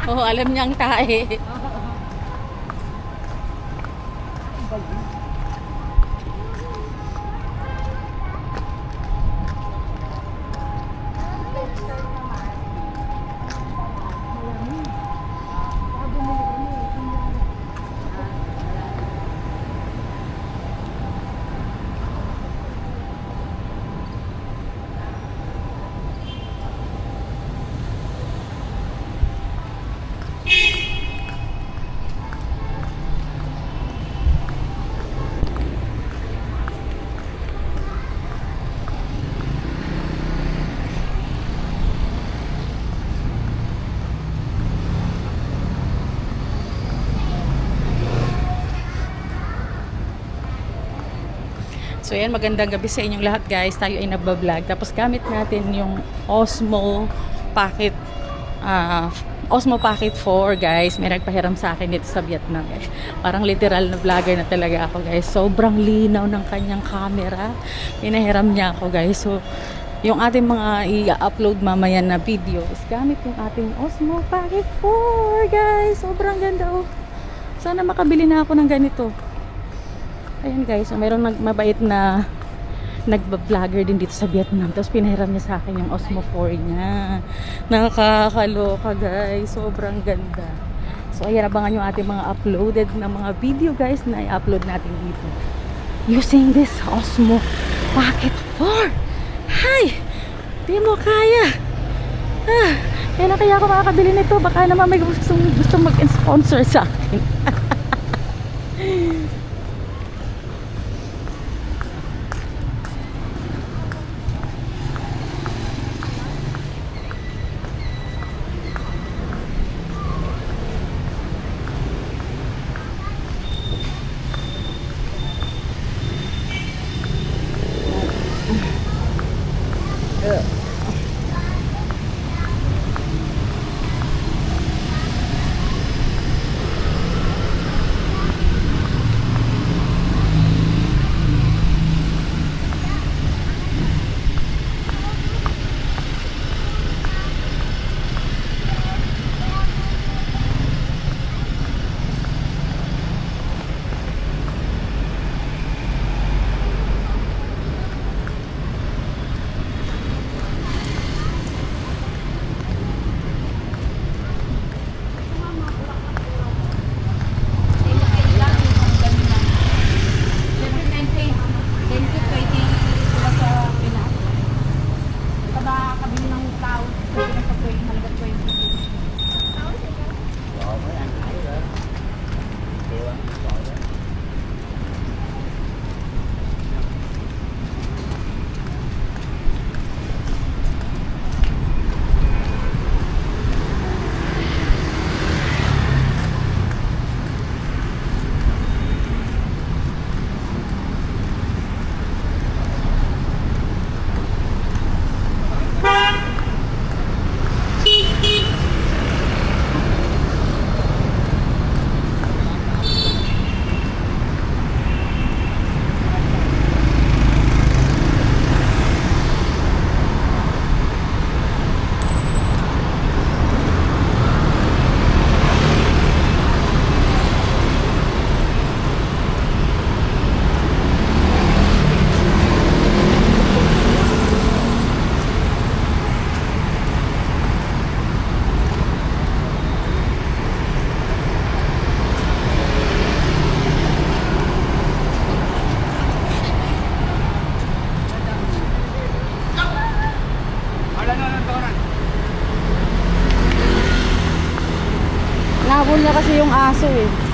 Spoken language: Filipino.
Oo, alam niyang tae. So yan, magandang gabi sa inyong lahat guys. Tayo ay nagbablog. Tapos gamit natin yung Osmo Pocket Osmo Pocket 4 guys. May nagpahiram sa akin dito sa Vietnam guys. Parang literal na vlogger na talaga ako guys. Sobrang linaw ng kanyang camera. Pinahiram niya ako guys. So yung ating mga i-upload mamaya na video is gamit yung ating Osmo Pocket 4 guys. Sobrang ganda oh. Sana makabili na ako ng ganito. Ayan guys, so mayroong mabait na nagba-vlogger din dito sa Vietnam. Tapos pinahiram niya sa akin yung Osmo 4 niya. Nakakaloka guys, sobrang ganda. So ayan, abangan yung ating mga uploaded na mga video guys na i-upload natin dito using this Osmo Pocket 4. Hi! Di mo kaya. Kailan kaya ako makakabili nito? Baka naman may gusto mag-sponsor sa akin. Nahabol niya kasi yung aso eh.